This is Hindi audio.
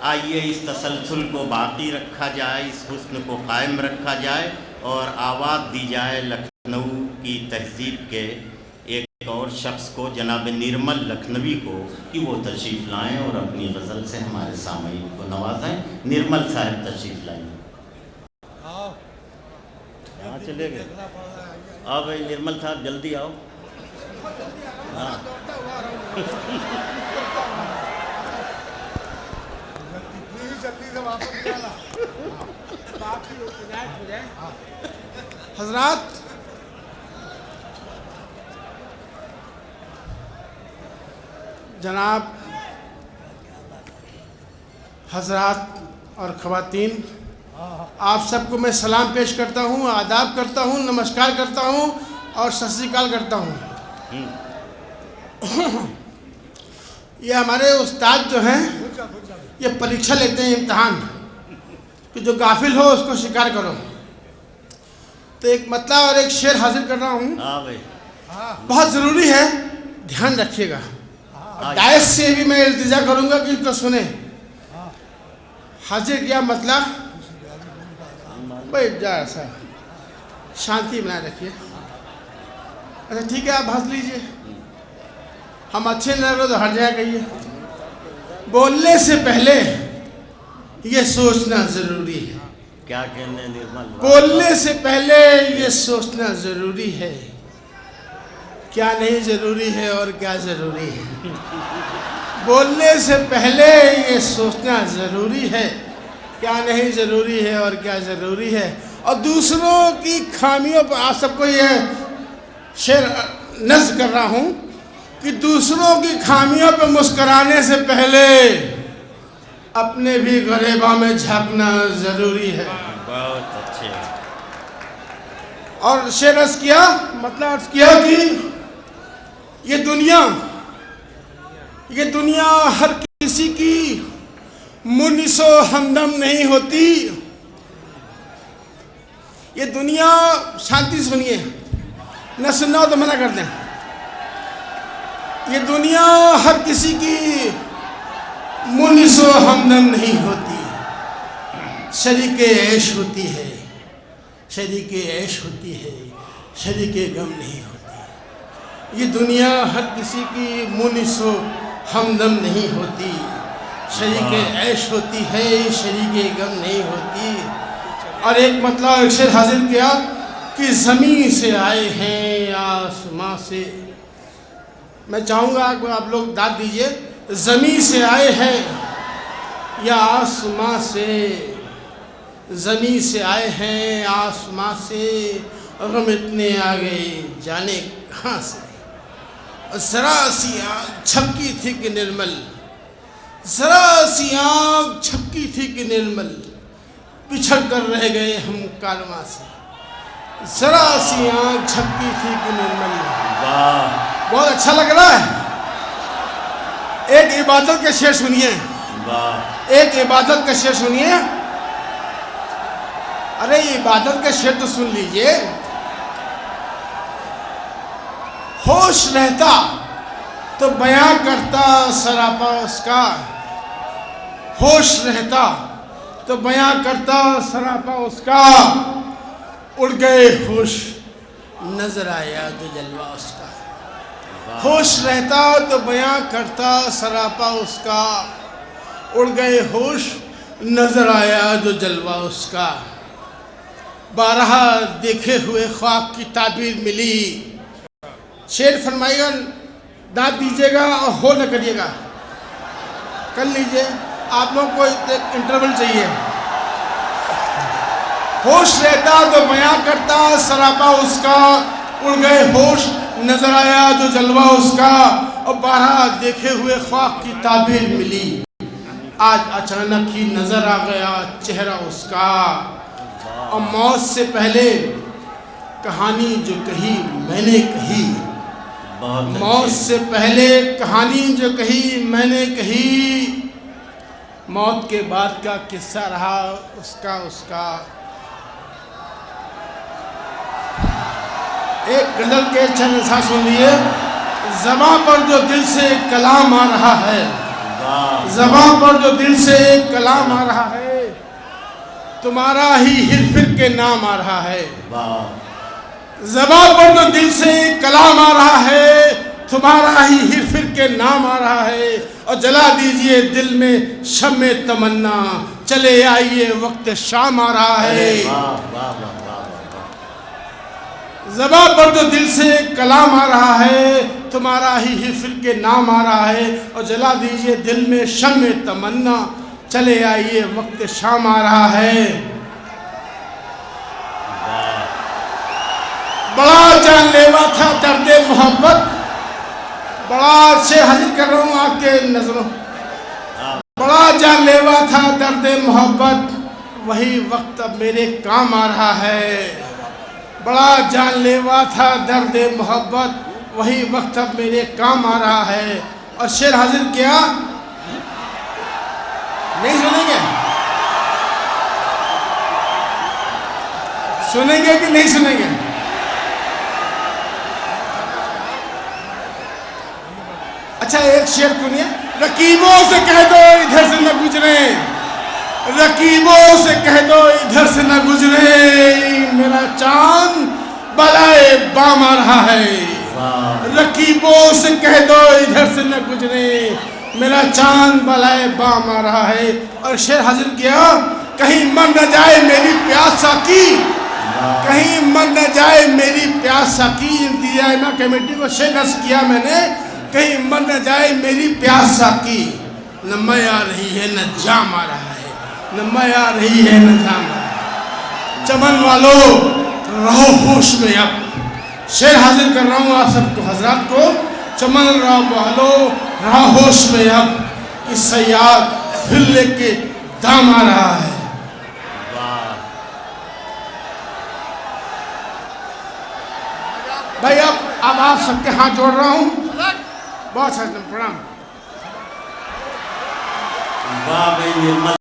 आइए इस तसलसल को बाकी रखा जाए, इस हुस्न को कायम रखा जाए और आवाज़ दी जाए लखनऊ की तहज़ीब के एक और शख्स को, जनाब निर्मल लखनवी को, कि वो तशरीफ़ लाएँ और अपनी गज़ल से हमारे सामईन को नवाजें। निर्मल साहब तशरीफ़ लाएँ। हाँ चले गए। आओ भाई निर्मल साहब जल्दी आओ। हाँ हजरात, जनाब हजरात और ख़वातीन, आप सबको मैं सलाम पेश करता हूँ, आदाब करता हूँ, नमस्कार करता हूँ और सत श्री अकाल करता हूँ। ये हमारे उस्ताद जो हैं ये परीक्षा लेते हैं, इम्तहान, कि जो गाफिल हो उसको शिकार करो। तो एक मतला और एक शेर हाजिर कर रहा हूँ। हाँ भाई, बहुत ज़रूरी है, ध्यान रखिएगा। दायस से भी मैं इल्तिजा करूँगा कि इसको सुने। हाजिर किया मतला, भाई जा ऐसा शांति बनाए रखिए। अच्छा ठीक है, आप हंस लीजिए, हम अच्छे न रहो तो हट जाए कहिए। बोलने से पहले ये सोचना ज़रूरी है। क्या कहने निर्मल? बोलने से पहले ये सोचना ज़रूरी है, क्या नहीं ज़रूरी है और क्या ज़रूरी है। बोलने से पहले ये सोचना ज़रूरी है, क्या नहीं ज़रूरी है और क्या ज़रूरी है। और दूसरों की खामियों पर आप सबको ये शेर नज़्म कर रहा हूँ कि दूसरों की खामियों पर मुस्कराने से पहले अपने भी गरेबा में झांकना ज़रूरी है। बहुत अच्छे। और शेर अर्ज़ किया, मतलब अर्ज़ किया कि ये दुनिया हर किसी की मुनिसो हमदम नहीं होती। ये दुनिया, शांति सुनिए, न सुनना हो तो मना कर दें। ये दुनिया हर किसी की मुनिसो हमदम नहीं होती, शरीके ऐश होती है, शरीके ऐश होती है, शरीके गम नहीं होती। ये दुनिया हर किसी की मुनिसो हमदम नहीं होती, शरीके ऐश होती है, शरीके गम नहीं होती। और एक मतलब एक शेर हाजिर किया कि ज़मीन से आए हैं या आसमां से। मैं चाहूँगा आप लोग दाद दीजिए, ज़मीन से आए हैं या आसमां से, ज़मीन से आए हैं आसमां से, गम इतने आ गए जाने कहाँ से। ज़रा सी आँख झपकी थी कि निर्मल, ज़रा सी आँख झपकी थी कि निर्मल, पिछड़ कर रह गए हम कालमा से। ज़रा सी आँख झपकी थी कि निर्मल। वाह, बहुत अच्छा लग रहा है। एक इबादत के शेर सुनिए, वाह, एक इबादत का शेर सुनिए। अरे इबादत का शेर तो सुन लीजिए। होश रहता तो बयां करता सरापा उसका, होश रहता तो बयां करता सरापा उसका, उड़ गए होश नजर आया तो जलवा उसका। होश रहता तो बयां करता सरापा उसका, उड़ गए होश नजर आया जो जलवा उसका। बारह देखे हुए ख्वाब की ताबीर मिली। शेर फरमाइएगा, दाद दीजिएगा और हो न करिएगा, कर लीजिए। आप लोग को इंटरवल चाहिए। होश रहता तो बयां करता सरापा उसका, उड़ गए होश नजर आया जो जलवा उसका। और 12 देखे हुए ख्वाब की ताबीर मिली, आज अचानक ही नजर आ गया चेहरा उसका। और मौत से पहले कहानी जो कही मैंने कही, मौत से पहले कहानी जो कही मैंने कही, मौत के बाद का किस्सा रहा उसका उसका। एक गजल के चंद सा सुनिए। ज़बां पर जो दिल से कलाम आ रहा है, ज़बां पर जो दिल से कलाम आ रहा है, तुम्हारा ही हिर फिर के नाम आ रहा है। वाह ज़बान पर तो दिल से कलाम आ रहा है, तुम्हारा ही हिर फिर के नाम आ रहा है। और जला दीजिए दिल में शम्मे तमन्ना, चले आइए वक्त शाम आ रहा है। वाह वाह वाह वाह वाह। ज़बान पर तो दिल से कलाम आ रहा है, तुम्हारा ही हिर फिर के नाम आ रहा है। और जला दीजिए दिल में शम्मे तमन्ना, चले आइए वक्त शाम आ रहा है। बड़ा जानलेवा था दर्द मोहब्बत, बड़ा से हाजिर कर रहा हूँ आपके नजरों। बड़ा जानलेवा था दर्द मोहब्बत, वही वक्त अब मेरे काम आ रहा है। बड़ा जानलेवा था दर्द मोहब्बत, वही वक्त अब मेरे काम आ रहा है। और शेर हाजिर किया, नहीं सुनेंगे? सुनेंगे कि नहीं सुनेंगे? अच्छा एक शेर सुनिए। रकीबों से कह दो इधर से न गुजरे, रकीबों से कह दो इधर से न गुजरे, मेरा चांद बलाए बाम आ रहा है। रकीबों से कह दो इधर से न गुजरे, मेरा चांद बलाए बाम आ रहा है। और शेर हाजिर किया, कहीं मर न जाए मेरी प्यासा की, कहीं मर न जाए मेरी प्यासा की। इंतजामिया कमेटी को शेर नस किया मैंने, कहीं मर न जाए मेरी प्यासा की। न मैं आ रही है न जाम आ रहा है, न मैं आ रही है न जाम आ रहा है। चमन वालों रहो होश में अब, शेर हाजिर कर रहा हूँ आप सबको हजरात को। चमन वालों रहो होश में अब, कि सयाद फिर लेके दाम आ रहा है। भाई अब आप सबके हाथ जोड़ रहा हूँ, बहुत सारे प्रणाम। वाह भाई निर्मल।